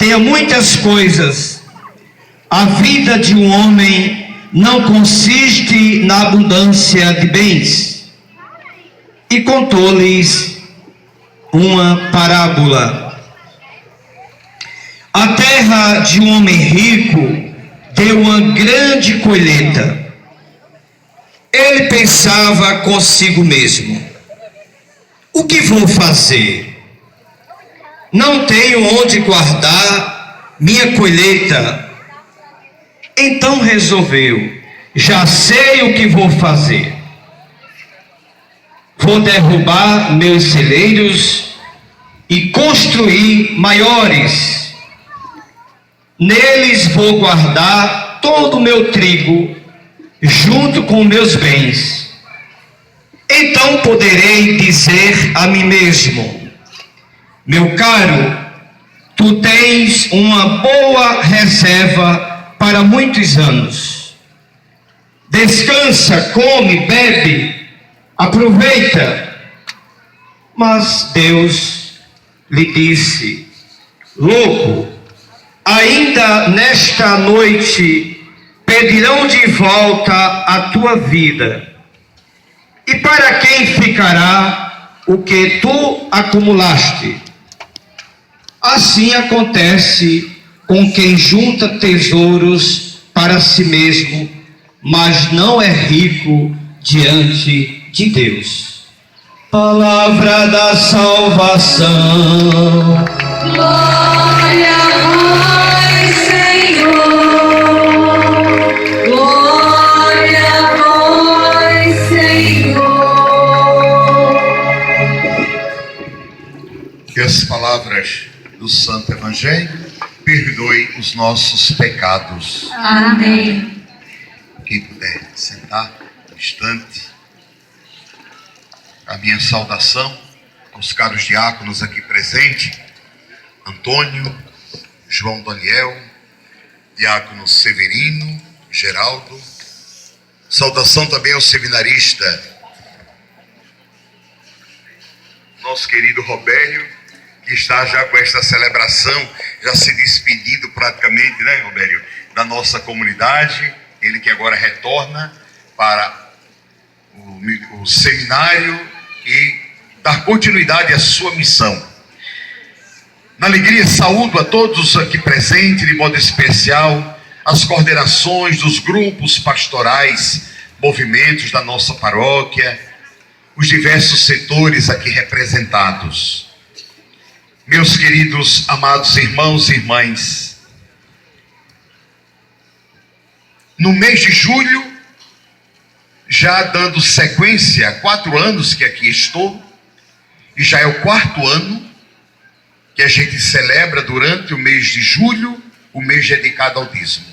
tenha muitas coisas. A vida de um homem não consiste na abundância de bens. E contou-lhes uma parábola. A terra de um homem rico deu uma grande colheita. Ele pensava consigo mesmo: o que vou fazer? Não tenho onde guardar minha colheita. Então resolveu: já sei o que vou fazer. Vou derrubar meus celeiros e construir maiores. Neles vou guardar todo o meu trigo, junto com meus bens. Então poderei dizer a mim mesmo: meu caro, tu tens uma boa reserva para muitos anos. Descansa, come, bebe, aproveita. Mas Deus lhe disse: louco, ainda nesta noite pedirão de volta a tua vida. E para quem ficará o que tu acumulaste? Assim acontece com quem junta tesouros para si mesmo, mas não é rico diante de Deus. Palavra da salvação. Glória a vós, Senhor. Glória a vós, Senhor. Que as palavras do Santo Evangelho perdoe os nossos pecados. Amém. Quem puder sentar um instante. A minha saudação aos caros diáconos aqui presentes: Antônio, João Daniel, diácono Severino, Geraldo. Saudação também ao seminarista, nosso querido Robério, que está já com esta celebração, já se despedindo praticamente, né, Robério, da nossa comunidade. Ele que agora retorna para o seminário e dar continuidade à sua missão. Na alegria, saúdo a todos aqui presentes, de modo especial as coordenações dos grupos pastorais, movimentos da nossa paróquia, os diversos setores aqui representados. Meus queridos, amados irmãos e irmãs, no mês de julho, já dando sequência a 4 anos que aqui estou, e já é o 4º ano que a gente celebra durante o mês de julho, o mês dedicado ao dízimo.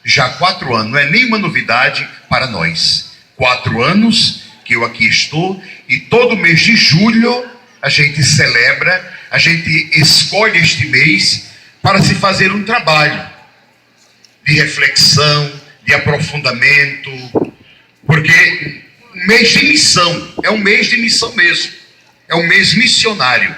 Já 4 anos, não é nenhuma novidade para nós. 4 anos que eu aqui estou, e todo mês de julho a gente celebra, a gente escolhe este mês para se fazer um trabalho de reflexão, de aprofundamento, porque mês de missão, é um mês de missão mesmo, é um mês missionário,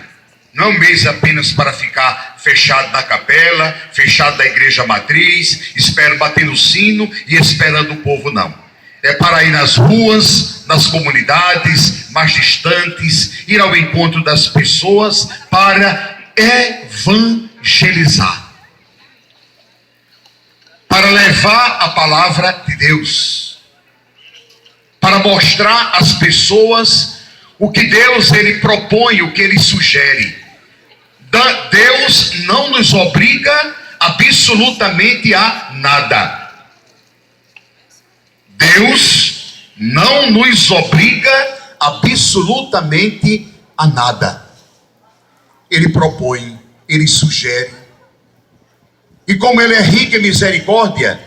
não é um mês apenas para ficar fechado na capela, fechado na igreja matriz, batendo o sino e esperando o povo, não. É para ir nas ruas, nas comunidades mais distantes, ir ao encontro das pessoas para evangelizar, para levar a palavra de Deus, para mostrar às pessoas o que Deus ele propõe, o que ele sugere. Deus não nos obriga absolutamente a nada. Deus não nos obriga absolutamente a nada. Ele propõe, ele sugere. E como ele é rico em misericórdia,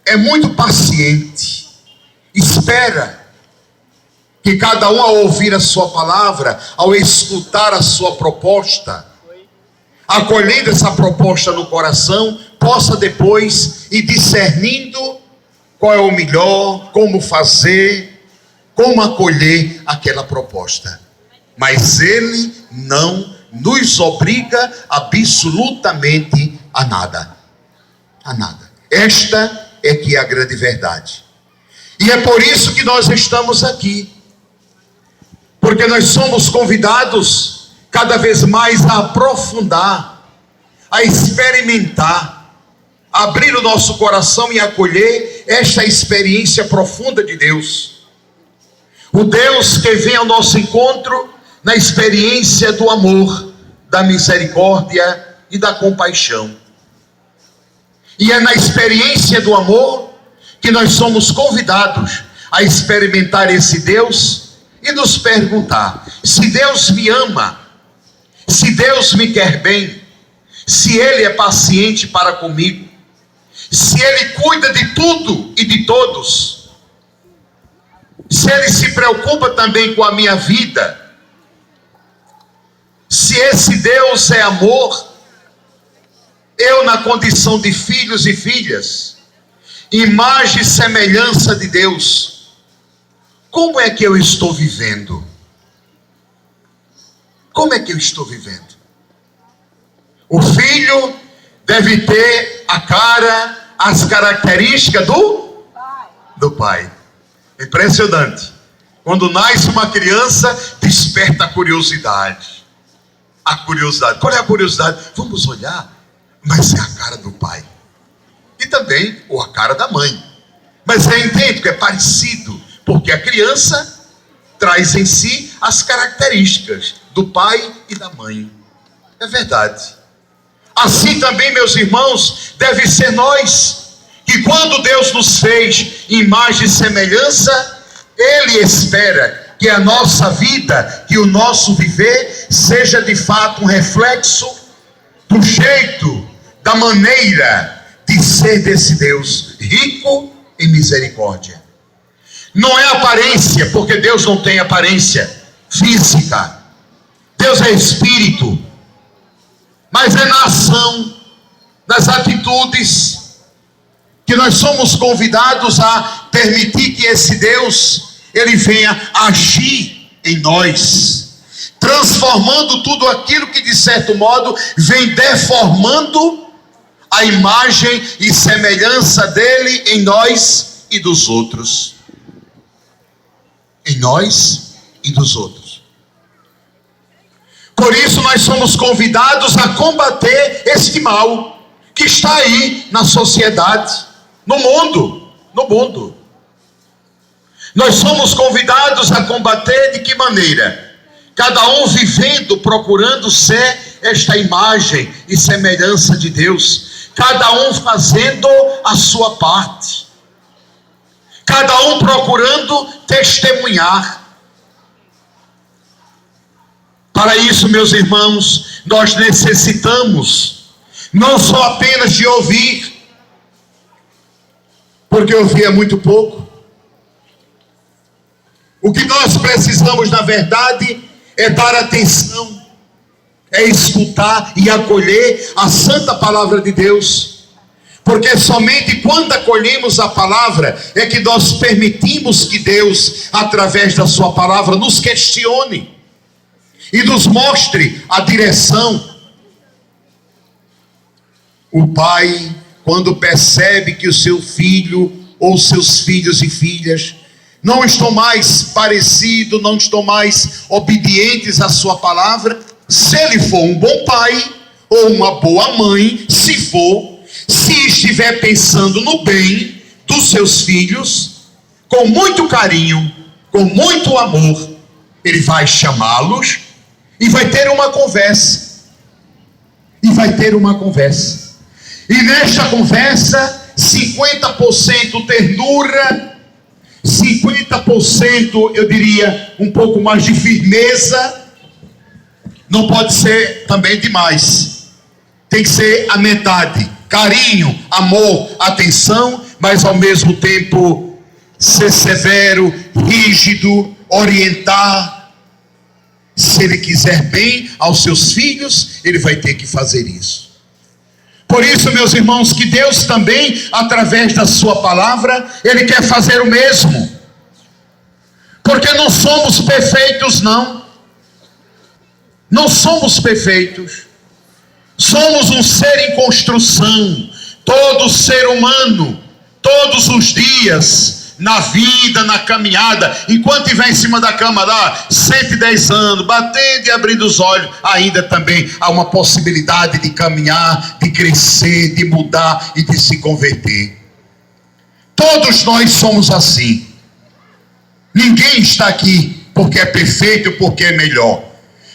é muito paciente. Espera que cada um, ao ouvir a sua palavra, ao escutar a sua proposta, acolhendo essa proposta no coração, possa depois ir discernindo qual é o melhor, como fazer, como acolher aquela proposta. Mas ele não nos obriga absolutamente a nada. A nada. Esta é que é a grande verdade. E é por isso que nós estamos aqui. Porque nós somos convidados cada vez mais a aprofundar, a experimentar, a abrir o nosso coração e acolher esta experiência profunda de Deus. O Deus que vem ao nosso encontro na experiência do amor, da misericórdia e da compaixão. E é na experiência do amor que nós somos convidados a experimentar esse Deus e nos perguntar: se Deus me ama, se Deus me quer bem, se Ele é paciente para comigo, se Ele cuida de tudo e de todos, se Ele se preocupa também com a minha vida, se esse Deus é amor, eu na condição de filhos e filhas, imagem e semelhança de Deus, como é que eu estou vivendo? Como é que eu estou vivendo? O filho deve ter a cara, as características do pai. Impressionante. Quando nasce uma criança, desperta a curiosidade. A curiosidade. Qual é a curiosidade? Vamos olhar. Mas é a cara do pai. E também, ou a cara da mãe. Mas é idêntico, é parecido. Porque a criança traz em si as características do pai e da mãe. É verdade. Assim também, meus irmãos, deve ser nós, que quando Deus nos fez imagem e semelhança, Ele espera que a nossa vida, que o nosso viver, seja de fato um reflexo do jeito, da maneira de ser desse Deus rico em misericórdia. Não é aparência, porque Deus não tem aparência física. Deus é espírito. Mas é na ação, nas atitudes, que nós somos convidados a permitir que esse Deus, Ele venha agir em nós, transformando tudo aquilo que de certo modo vem deformando a imagem e semelhança dEle em nós e dos outros. Em nós e dos outros. Por isso nós somos convidados a combater este mal que está aí na sociedade, no mundo. Nós somos convidados a combater de que maneira? Cada um vivendo, procurando ser esta imagem e semelhança de Deus. Cada um fazendo a sua parte. Cada um procurando testemunhar. Para isso, meus irmãos, nós necessitamos não só apenas de ouvir, porque ouvir é muito pouco. O que nós precisamos, na verdade, é dar atenção, é escutar e acolher a santa palavra de Deus. Porque somente quando acolhemos a palavra é que nós permitimos que Deus, através da sua palavra, nos questione e nos mostre a direção. O pai, quando percebe que o seu filho ou seus filhos e filhas não estão mais parecidos, não estão mais obedientes à sua palavra, se ele for um bom pai ou uma boa mãe, se estiver pensando no bem dos seus filhos, com muito carinho, com muito amor, ele vai chamá-los e vai ter uma conversa. E nesta conversa, 50% ternura, 50% eu diria um pouco mais de firmeza. Não pode ser também demais. Tem que ser a metade. Carinho, amor, atenção, mas ao mesmo tempo ser severo, rígido, orientar. Se ele quiser bem aos seus filhos, ele vai ter que fazer isso. Por isso, meus irmãos, que Deus também, através da sua palavra, Ele quer fazer o mesmo. Porque não somos perfeitos, não. Não somos perfeitos. Somos um ser em construção. Todo ser humano, todos os dias, na vida, na caminhada, enquanto estiver em cima da cama lá, 110 anos, batendo e abrindo os olhos, ainda também há uma possibilidade de caminhar, de crescer, de mudar e de se converter. Todos nós somos assim. Ninguém está aqui porque é perfeito, porque é melhor.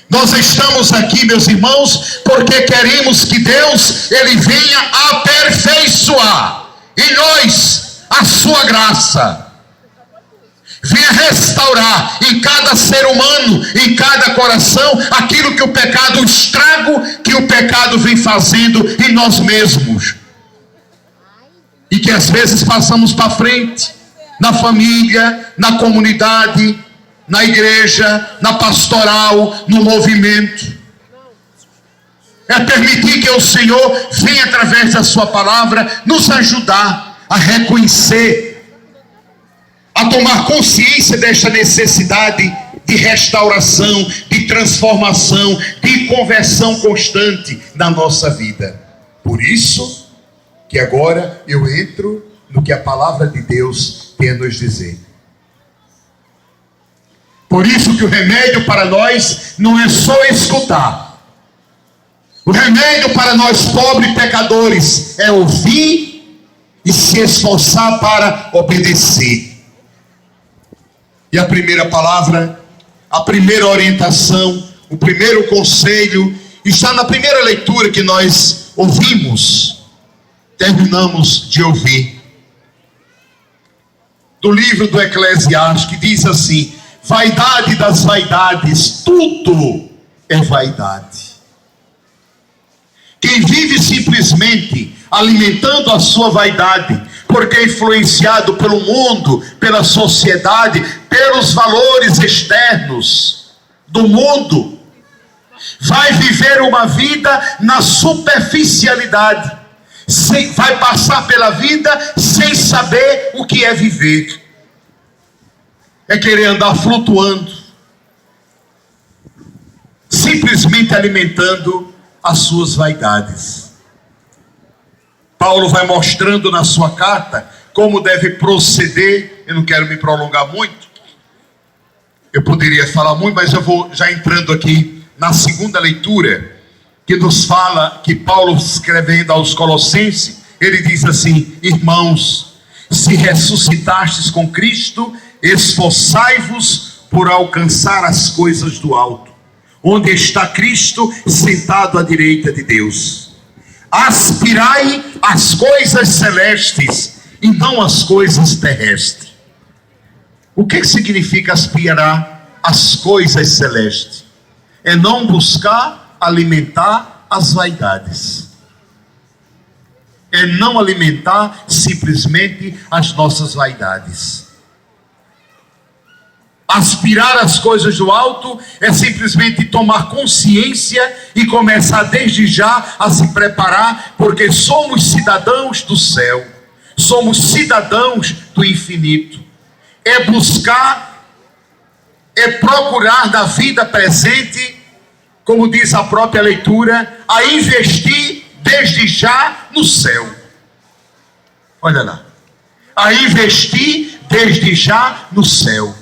Nós estamos aqui, meus irmãos, porque queremos que Deus, Ele venha aperfeiçoar em nós a sua graça. Venha restaurar em cada ser humano, em cada coração, aquilo que o pecado, o estrago que o pecado vem fazendo em nós mesmos. E que às vezes passamos para frente, na família, na comunidade, na igreja, na pastoral, no movimento. É permitir que o Senhor venha através da sua palavra nos ajudar a reconhecer, a tomar consciência desta necessidade de restauração, de transformação, de conversão constante na nossa vida. Por isso que agora eu entro no que a palavra de Deus tem a nos dizer. Por isso que o remédio para nós não é só escutar. O remédio para nós pobres pecadores é ouvir e se esforçar para obedecer. E a primeira palavra, a primeira orientação, o primeiro conselho, está na primeira leitura que nós ouvimos, terminamos de ouvir. Do livro do Eclesiastes, que diz assim: vaidade das vaidades, tudo é vaidade. Quem vive simplesmente alimentando a sua vaidade, porque é influenciado pelo mundo, pela sociedade, pelos valores externos do mundo, vai viver uma vida na superficialidade, vai passar pela vida sem saber o que é viver. É querer andar flutuando, simplesmente alimentando as suas vaidades. Paulo vai mostrando na sua carta como deve proceder. Eu não quero me prolongar muito, eu poderia falar muito, mas eu vou já entrando aqui na segunda leitura, que nos fala, que Paulo escrevendo aos Colossenses, ele diz assim: irmãos, se ressuscitastes com Cristo, esforçai-vos por alcançar as coisas do alto, onde está Cristo sentado à direita de Deus. Aspirai às coisas celestes e não às coisas terrestres. O que significa aspirar às coisas celestes? É não buscar alimentar as vaidades. É não alimentar simplesmente as nossas vaidades. Aspirar às coisas do alto é simplesmente tomar consciência e começar desde já a se preparar, porque somos cidadãos do céu, somos cidadãos do infinito. É buscar, é procurar na vida presente, como diz a própria leitura, a investir desde já no céu. Olha lá, a investir desde já no céu.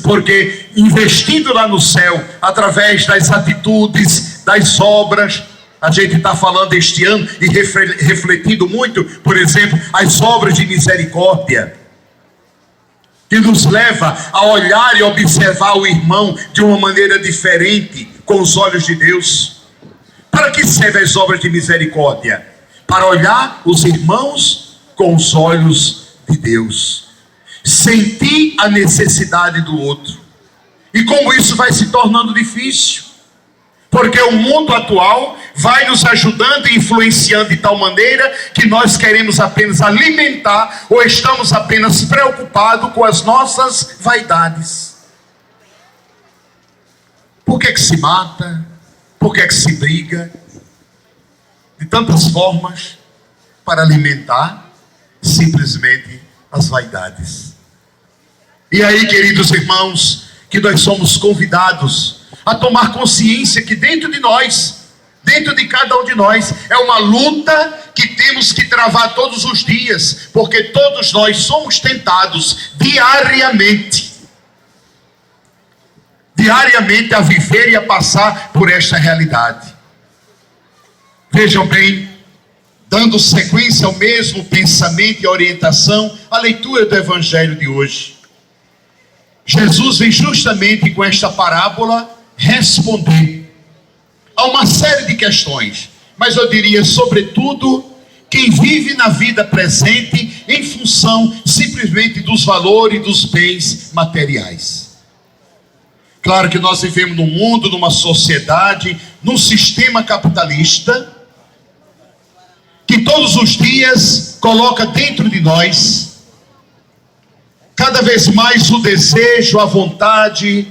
Porque investindo lá no céu, através das atitudes, das obras, a gente está falando este ano e refletindo muito, por exemplo, as obras de misericórdia, que nos leva a olhar e observar o irmão de uma maneira diferente, com os olhos de Deus. Para que servem as obras de misericórdia? Para olhar os irmãos com os olhos de Deus. Sentir a necessidade do outro. E como isso vai se tornando difícil, porque o mundo atual vai nos ajudando e influenciando de tal maneira que nós queremos apenas alimentar, ou estamos apenas preocupados com as nossas vaidades. Por que se mata? Por que se briga? De tantas formas, para alimentar simplesmente as vaidades. E aí, queridos irmãos, que nós somos convidados a tomar consciência que dentro de nós, dentro de cada um de nós, é uma luta que temos que travar todos os dias, porque todos nós somos tentados diariamente a viver e a passar por esta realidade. Vejam bem, dando sequência ao mesmo pensamento e orientação, a leitura do Evangelho de hoje. Jesus vem justamente com esta parábola responder a uma série de questões, mas eu diria, sobretudo, quem vive na vida presente em função simplesmente dos valores, dos bens materiais. Claro que nós vivemos num mundo, numa sociedade, num sistema capitalista, que todos os dias coloca dentro de nós cada vez mais o desejo, a vontade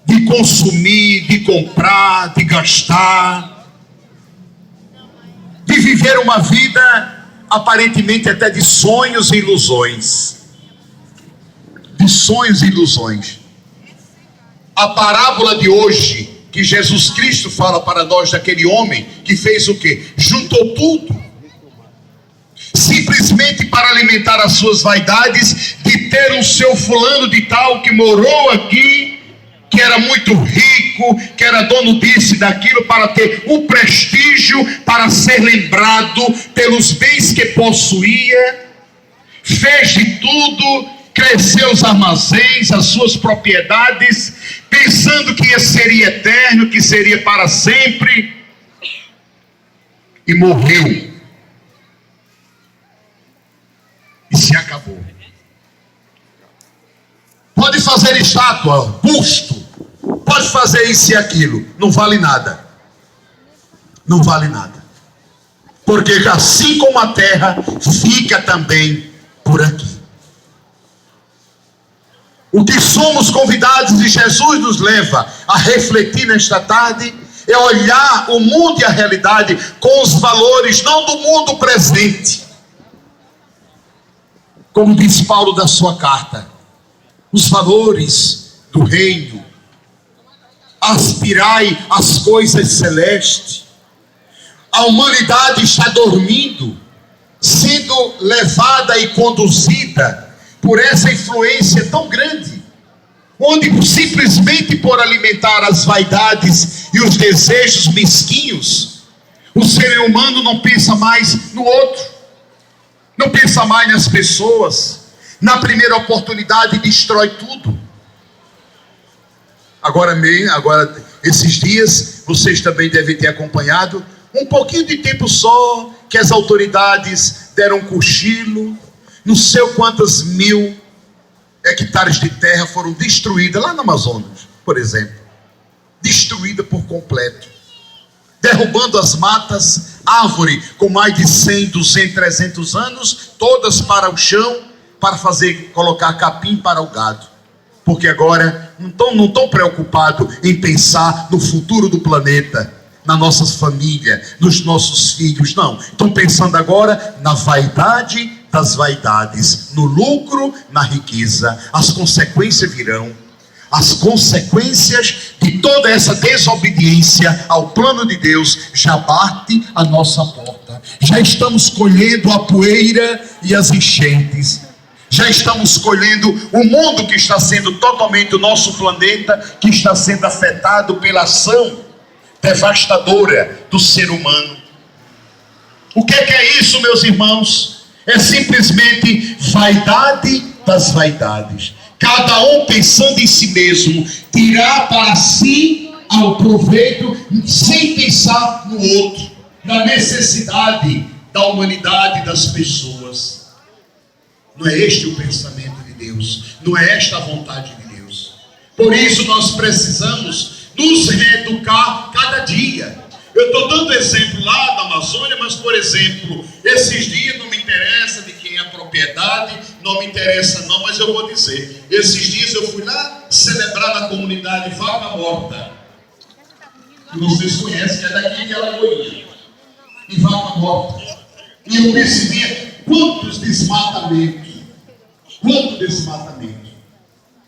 de consumir, de comprar, de gastar, de viver uma vida aparentemente até de sonhos e ilusões. De sonhos e ilusões. A parábola de hoje, que Jesus Cristo fala para nós daquele homem que fez o quê? Juntou tudo, simplesmente para alimentar as suas vaidades, de ter um seu fulano de tal que morou aqui, que era muito rico, que era dono disso e daquilo, para ter o prestígio, para ser lembrado pelos bens que possuía, fez de tudo, cresceu os armazéns, as suas propriedades, pensando que seria eterno, que seria para sempre, e morreu. E se acabou. Pode fazer estátua, busto, pode fazer isso e aquilo, não vale nada. Não vale nada. Porque assim como a terra, fica também por aqui. O que somos convidados e Jesus nos leva a refletir nesta tarde é olhar o mundo e a realidade com os valores não do mundo presente, como diz Paulo da sua carta, os valores do reino. Aspirai às coisas celestes. A humanidade está dormindo, sendo levada e conduzida por essa influência tão grande, onde simplesmente por alimentar as vaidades e os desejos mesquinhos, o ser humano não pensa mais no outro, não pensa mais nas pessoas, na primeira oportunidade destrói tudo. Agora, esses dias, vocês também devem ter acompanhado, um pouquinho de tempo só, que as autoridades deram um cochilo, não sei quantas mil hectares de terra foram destruídas lá no Amazonas, por exemplo. Destruída por completo. Derrubando as matas, árvore com mais de 100, 200, 300 anos, todas para o chão, para colocar capim para o gado. Porque agora não estão preocupados em pensar no futuro do planeta, na nossa família, nos nossos filhos, não. Estão pensando agora na vaidade das vaidades, no lucro, na riqueza. As consequências virão. As consequências de toda essa desobediência ao plano de Deus já bate a nossa porta. Já estamos colhendo a poeira e as enchentes. Já estamos colhendo o mundo que está sendo totalmente, o nosso planeta, que está sendo afetado pela ação devastadora do ser humano. O que é isso, meus irmãos? É simplesmente vaidade das vaidades. Cada um pensando em si mesmo, tirar para si ao proveito, sem pensar no outro, na necessidade da humanidade, das pessoas. Não é este o pensamento de Deus, não é esta a vontade de Deus. Por isso nós precisamos nos reeducar cada dia. Eu estou dando exemplo lá da Amazônia, mas, por exemplo, esses dias não me interessa de quem é a propriedade, não me interessa não, mas eu vou dizer, esses dias eu fui lá celebrar na comunidade Vaca Morta, que vocês conhecem, que é daqui de Alagoinha, em Vaca Morta, e eu percebi quanto desmatamento,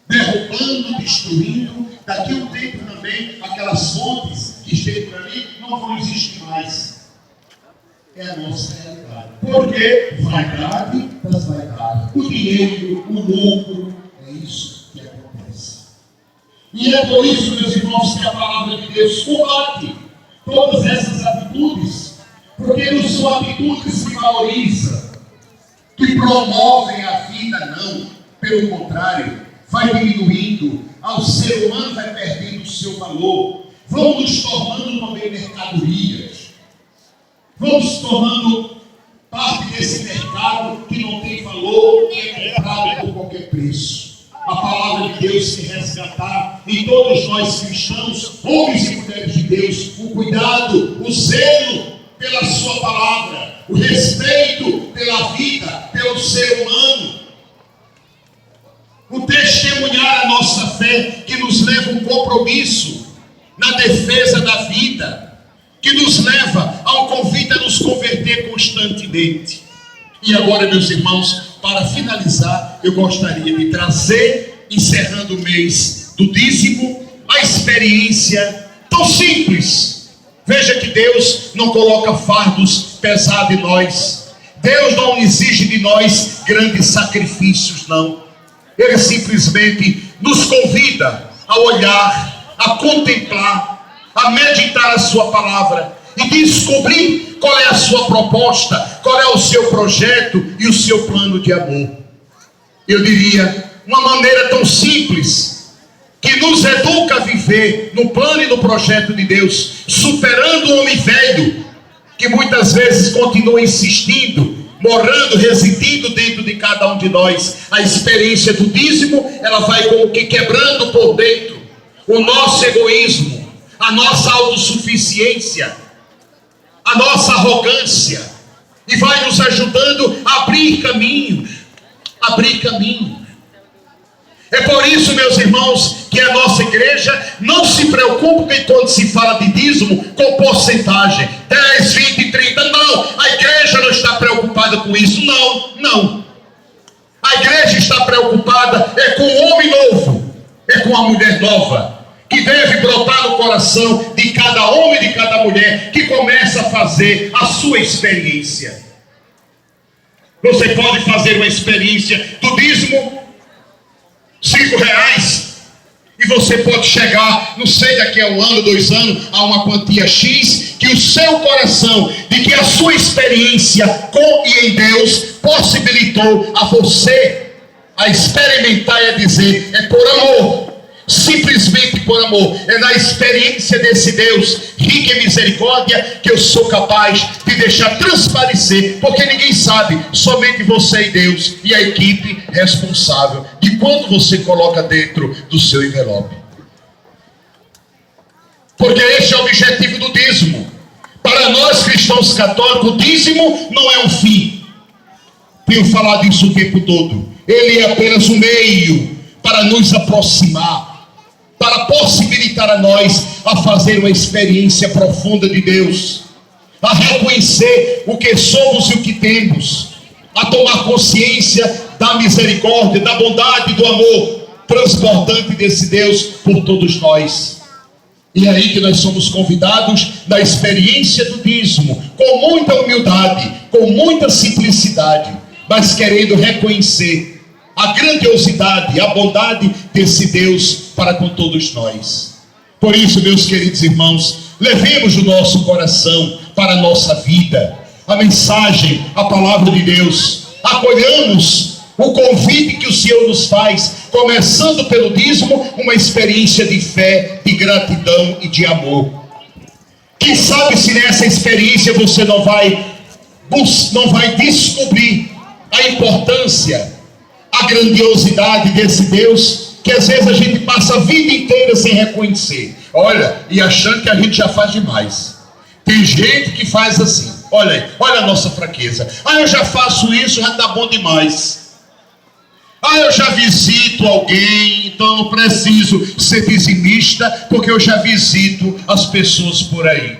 derrubando, destruindo daqui a um tempo também, aquelas fontes que esteve por ali não vão existir mais. É a nossa realidade. Porque vaidade das vaidades. O dinheiro, o lucro, é isso que acontece. E é por isso, meus irmãos, que a palavra de Deus combate todas essas atitudes. Porque não são atitudes que valorizam, que promovem a vida, não. Pelo contrário, vai diminuindo. Ao ser humano vai perdendo o seu valor. Vão nos tornando também mercadorias. Vamos se tornando parte desse mercado que não tem valor e é comprado por qualquer preço. A palavra de Deus se resgatar em todos nós cristãos, homens e mulheres de Deus, o cuidado, o zelo pela sua palavra, o respeito pela vida, pelo ser humano, o testemunhar a nossa fé que nos leva a um compromisso na defesa da vida, que nos leva ao convite a nos converter constantemente. E agora, meus irmãos, para finalizar, eu gostaria de trazer, encerrando o mês do dízimo, a experiência tão simples. Veja que Deus não coloca fardos pesados em nós. Deus não exige de nós grandes sacrifícios, não. Ele simplesmente nos convida a olhar, a contemplar, a meditar a sua palavra e descobrir qual é a sua proposta, qual é o seu projeto e o seu plano de amor. Eu diria, uma maneira tão simples, que nos educa a viver no plano e no projeto de Deus, superando o homem velho, que muitas vezes continua insistindo, morando, residindo dentro de cada um de nós. A experiência do dízimo, ela vai como que quebrando por dentro o nosso egoísmo, a nossa autossuficiência, a nossa arrogância, e vai nos ajudando a abrir caminhos, É por isso, meus irmãos, que a nossa igreja não se preocupa quando se fala de dízimo com porcentagem, 10, 20, 30, não, a igreja não está preocupada com isso, não. A igreja está preocupada com o homem novo, com a mulher nova, que deve brotar no coração de cada homem e de cada mulher que começa a fazer a sua experiência. Você pode fazer uma experiência do dízimo, R$5, e você pode chegar, não sei, daqui a 1 ano, 2 anos, a uma quantia X, que o seu coração, de que a sua experiência com e em Deus possibilitou a você a experimentar e a dizer, é por amor. Simplesmente por amor, é na experiência desse Deus rico em misericórdia que eu sou capaz de deixar transparecer, porque ninguém sabe, somente você e Deus e a equipe responsável de quanto você coloca dentro do seu envelope. Porque este é o objetivo do dízimo. Para nós cristãos católicos, o dízimo não é um fim. Tenho falado isso o tempo todo. Ele é apenas um meio para nos aproximar, para possibilitar a nós a fazer uma experiência profunda de Deus, a reconhecer o que somos e o que temos, a tomar consciência da misericórdia, da bondade e do amor transbordante desse Deus por todos nós. E é aí que nós somos convidados na experiência do dízimo, com muita humildade, com muita simplicidade, mas querendo reconhecer a grandiosidade, a bondade desse Deus para com todos nós. Por isso, meus queridos irmãos, levemos o nosso coração para a nossa vida, a mensagem, a palavra de Deus. Acolhamos o convite que o Senhor nos faz, começando pelo dízimo, uma experiência de fé, de gratidão e de amor. Quem sabe se nessa experiência você não vai descobrir a importância, a grandiosidade desse Deus, que às vezes a gente passa a vida inteira sem reconhecer. Olha, e achando que a gente já faz demais. Tem gente que faz assim, olha aí, olha a nossa fraqueza. Eu já faço isso, já está bom demais. Eu já visito alguém, então eu não preciso ser dizimista, porque eu já visito as pessoas por aí.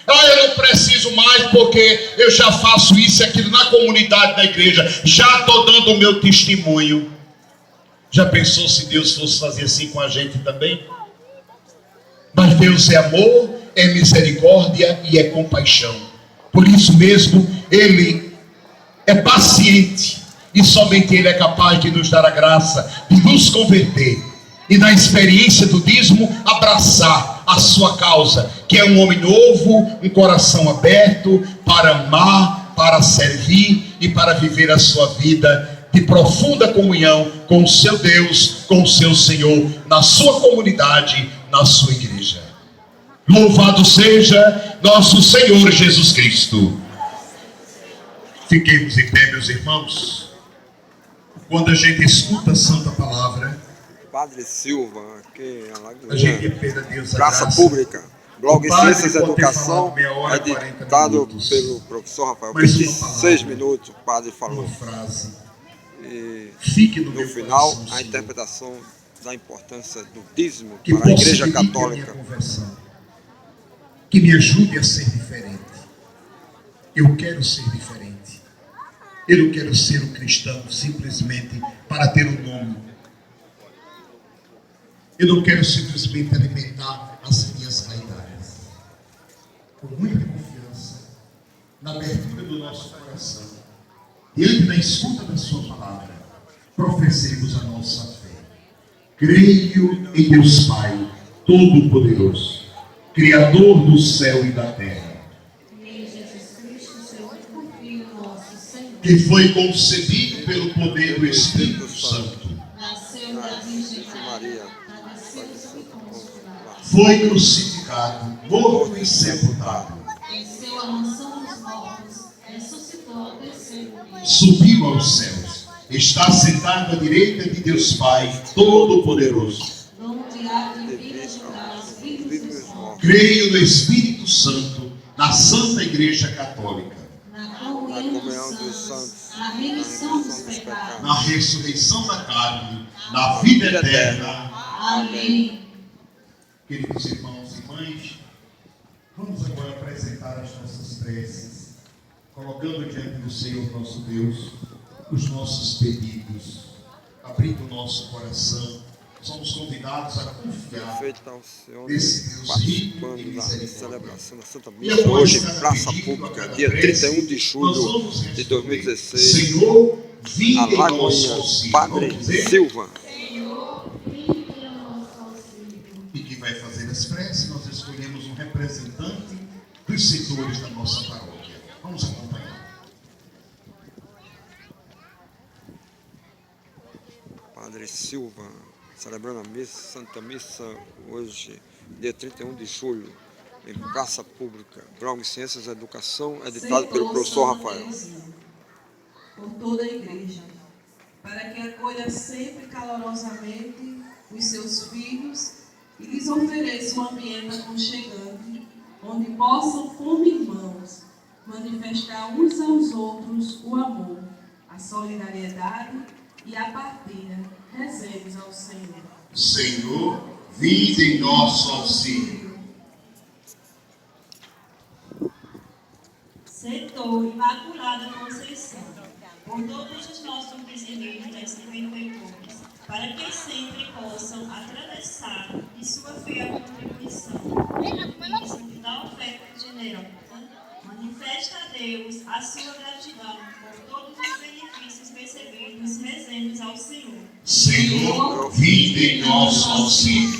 Eu não preciso mais porque eu já faço isso e aquilo na comunidade da igreja. Já estou dando o meu testemunho. Já pensou se Deus fosse fazer assim com a gente também? Mas Deus é amor, é misericórdia e é compaixão. Por isso mesmo, Ele é paciente e somente Ele é capaz de nos dar a graça de nos converter e na experiência do dízimo abraçar a sua causa, que é um homem novo, um coração aberto para amar, para servir e para viver a sua vida de profunda comunhão com o seu Deus, com o seu Senhor, na sua comunidade, na sua igreja. Louvado seja nosso Senhor Jesus Cristo. Fiquemos em pé, meus irmãos. Quando a gente escuta a Santa Palavra, Padre Silva, que a gente pede a Deus a Praça graça. Pública, blog O padre Ciências e pode ter Educação, falado meia hora, 40 editado minutos. pelo professor Rafael. Mais uma 26 palavra. minutos o padre falou. Uma frase. E Fique no no meu final, coração, a Senhor. interpretação da importância do dízimo Que para a Igreja possibilite a minha Católica. conversão. Que me ajude a ser diferente. Eu quero ser diferente. Eu não quero ser um cristão simplesmente para ter um nome. Eu não quero simplesmente alimentar as minhas vaidades. Com muita confiança, na abertura do nosso coração, diante da escuta da sua palavra, professemos a nossa fé. Creio em Deus Pai, Todo-Poderoso, Criador do céu e da terra, Em Jesus Cristo, seu único Filho, nosso Senhor, que foi concebido pelo poder do Espírito Santo, nasceu da Virgem Maria, padeceu sob Pôncio Pilatos, foi crucificado, morto e sepultado, desceu à mansão dos mortos, ressuscitou ao terceiro dia, subiu aos céus, está sentado à direita de Deus Pai, Todo-Poderoso. donde há de vir a julgar os vivos e os mortos, Creio no Espírito Santo, na Santa Igreja Católica, na na comunhão comunhão dos dos santos, santos, na remissão dos pecados. na ressurreição da carne, na vida eterna. Amém. Queridos irmãos e mães, vamos agora apresentar as nossas preces, colocando diante do Senhor nosso Deus os nossos pedidos, abrindo o nosso coração. Somos convidados a confiar feita ao Senhor, nesse Deus rico participando e da misericórdia. celebração da Santa E Missa, após hoje em cada Praça pedido, a Pública, cada dia prece, 31 de nós julho vamos de responder: 2016, Senhor, vinde em nosso Alagoinha, auxílio. Padre Vamos dizer? Silva. E quem vai fazer as preces, nós escolhemos um representante dos setores da nossa paróquia. Vamos acompanhar. Padre Silva, celebrando a missa, Santa Missa, hoje, dia 31 de julho, em Praça Pública, blog Ciências e Educação, editado pelo professor Rafael. Por toda a igreja, para que acolha sempre calorosamente os seus filhos e lhes ofereça um ambiente aconchegante, onde possam, como irmãos, manifestar uns aos outros o amor, a solidariedade e a partilha. Rezemos ao Senhor. Senhor, vinde em nosso auxílio. Setor Imaculada Conceição, por todos os nossos prisioneiros das servidores, para que sempre possam atravessar de sua fiel contribuição e da oferta generosa, manifesta a Deus a sua gratidão por todos os benefícios recebidos. Rezemos ao Senhor. Senhor, vinde em nosso auxílio.